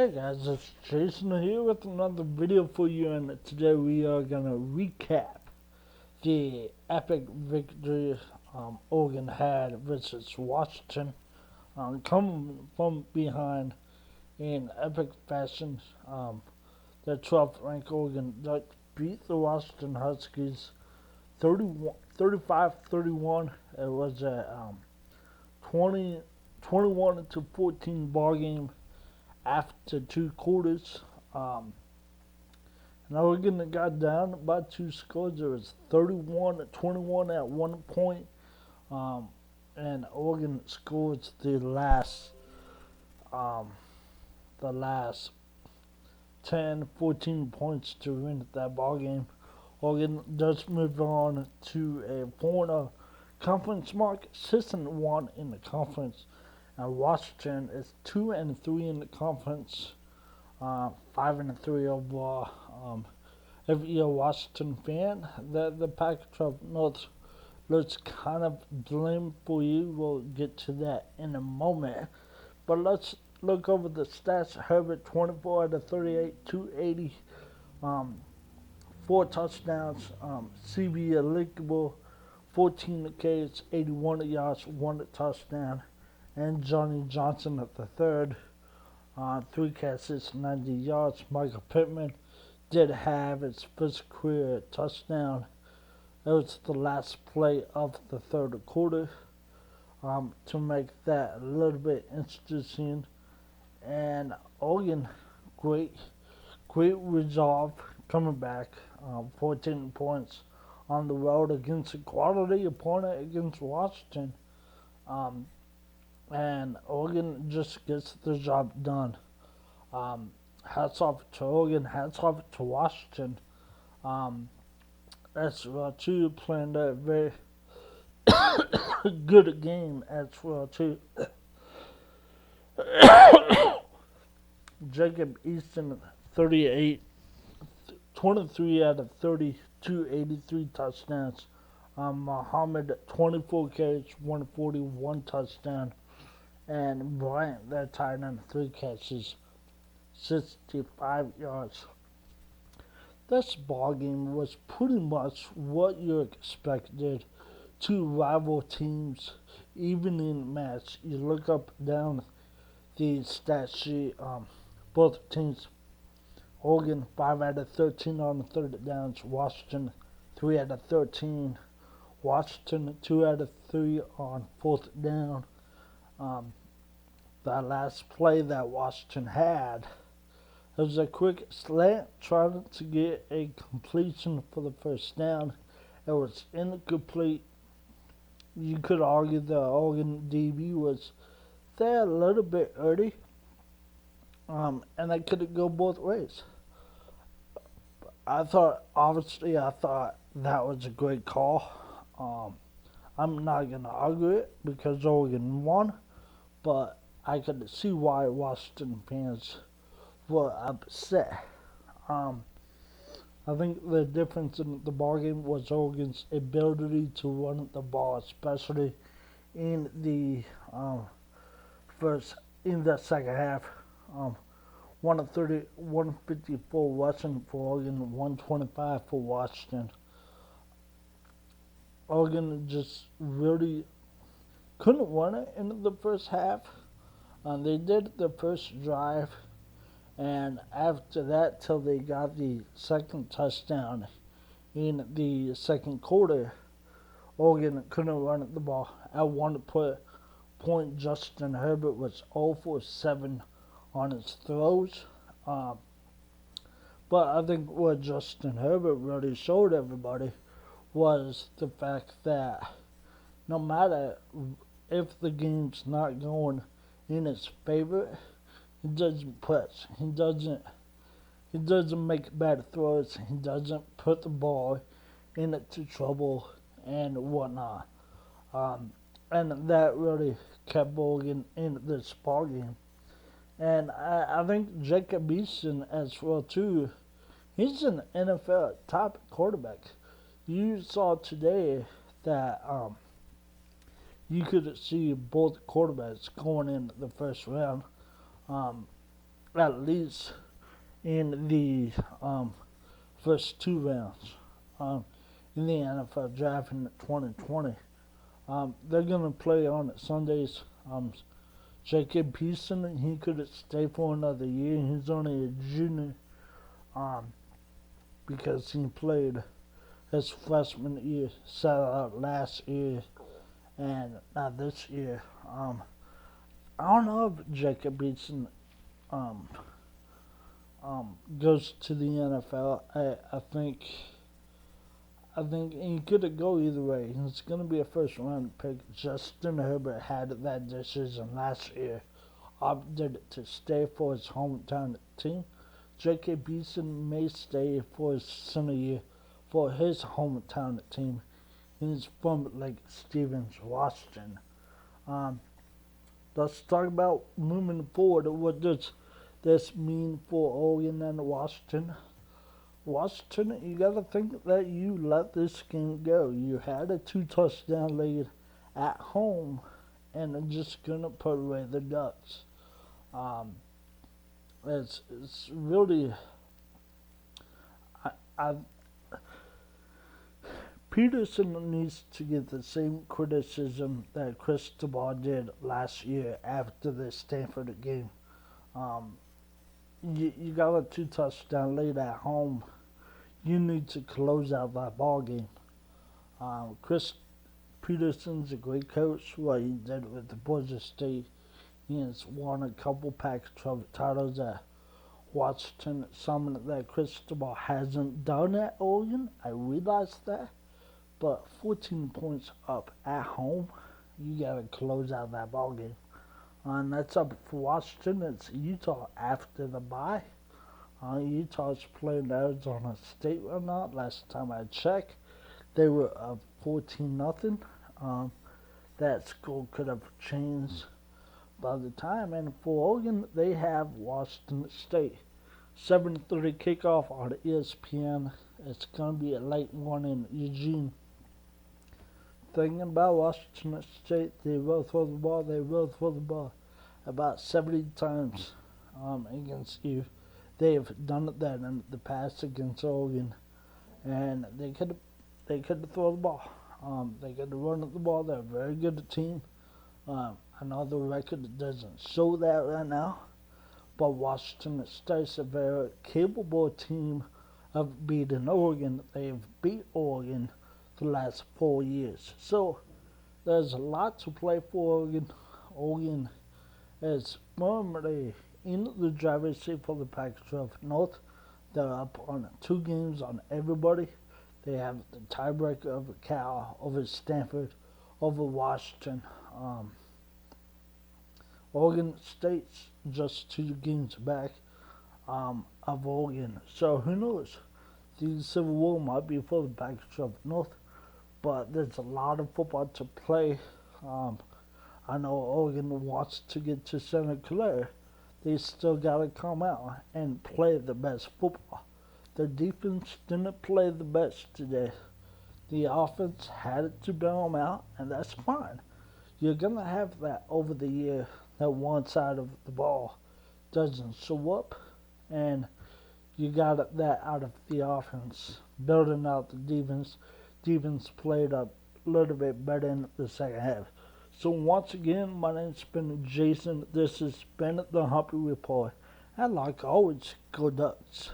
Hey guys, it's Jason here with another video for you, and today we are going to recap the epic victory Oregon had versus Washington, coming from behind in epic fashion. The 12th ranked Oregon Ducks beat the Washington Huskies 35-31. It was a 21 to 14 ball game after two quarters. And Oregon got down by two scores. It was 31-21 at one point. And Oregon scores um, the last 10, 14 points to win that ball game. Oregon does move on to a 4-0 conference mark, 6-1 in the conference. And Washington is 2-3 in the conference, 5-3 overall. If you're a Washington fan, the Pac-12 North looks kind of dim for you. We'll get to that in a moment. But let's look over the stats. Herbert, 24 out of 38, 280, 4 touchdowns. CB eligible, 14 carries, 81 yards, 1 touchdown. And Johnny Johnson at the third, 3 catches, 90 yards. Michael Pittman did have his first career touchdown. It was the last play of the third quarter, to make that a little bit interesting. And Oregon, great resolve coming back, 14 points on the road against a quality opponent against Washington. And Oregon just gets the job done. Hats off to Oregon, hats off to Washington. As well too, playing a very good game as well too. Jacob Easton, 23 out of 32, 83 touchdowns. Muhammad, 24 carries, 141 touchdown. And Bryant, that tight end, 3 catches, 65 yards. This ball game was pretty much what you expected. Two rival teams, evening match. You look up down the stat sheet. Both teams, Oregon 5 out of 13 on the third downs. Washington 3 out of 13. Washington 2 out of 3 on fourth down. That last play that Washington had, it was a quick slant trying to get a completion for the first down. It was incomplete. You could argue the Oregon DB was there a little bit early, and they could go both ways. I thought that was a great call. I'm not going to argue it because Oregon won, but I could see why Washington fans were upset. I think the difference in the ball game was Oregon's ability to run the ball, especially in the second half. 130, 154 rushing for Oregon, 125 for Washington. Oregon just really couldn't run it in the first half. They did the first drive, and after that, till they got the second touchdown in the second quarter, Oregon couldn't run the ball. At one point, Justin Herbert was 0 for 7 on his throws. But I think what Justin Herbert really showed everybody was the fact that no matter if the game's not going in his favor, he doesn't press. He doesn't make bad throws. He doesn't put the ball into trouble and whatnot. And that really kept Oregon in this ball game. And I think Jacob Easton as well too. He's an NFL top quarterback. You saw today that you could see both quarterbacks going in the first round. at least in the first two rounds in the NFL draft in 2020. They're going to play on Sundays. Jacob Pearson, he could stay for another year. He's only a junior because he played his freshman year, sat out last year, and not this year. I don't know if Jacob Pearson um, goes to the NFL. I think he could go either way. It's going to be a first round pick. Justin Herbert had that decision last year. Opted to stay for his hometown team. J.K. Beeson may stay for his senior year for his hometown team. He's from Lake Stevens, Washington. Um, let's talk about moving forward. What does this mean for Oregon and Washington? Washington, you got to think that you let this game go. You had a 2-touchdown lead at home, and are just going to put away the Ducks. It's really I Peterson needs to get the same criticism that Cristobal did last year after the Stanford game. You got a 2-touchdown lead at home. You need to close out that ball game. Chris Peterson's a great coach. What he did with the Georgia State, he has won a couple Pac-12 titles at Washington. Something that Cristobal hasn't done at Oregon. I realize that, but 14 points up at home, you gotta close out that ball game. And that's up for Washington. It's Utah after the bye. Utah's playing Arizona State right now. Last time I checked, they were up 14-0. That score could have changed by the time. And for Oregon, they have Washington State. 7:30 kickoff on ESPN. It's going to be a late one in Eugene. Thinking about Washington State, they will throw the ball about 70 times against you. They have done that in the past against Oregon, and they could throw the ball. They could run the ball. They're a very good team. I know the record doesn't show that right now, but Washington State's a very capable team of beating Oregon. They've beat Oregon the last 4 years. So there's a lot to play for Oregon. Oregon is firmly in the driver's seat for the Pac-12 North. They're up on 2 games on everybody. They have the tiebreaker over Cal, over Stanford, over Washington. Oregon State's just 2 games back of Oregon. So who knows? The Civil War might be for the Pac-12 North, but there's a lot of football to play. I know Oregon wants to get to Santa Clara. They still got to come out and play the best football. The defense didn't play the best today. The offense had to bail them out, and that's fine. You're going to have that over the year that one side of the ball doesn't show up, and you got that out of the offense, building out the defense. Defense played a little bit better in the second half. So once again, my name's been Jason. This has been the Humpy Report. And like always, go Ducks.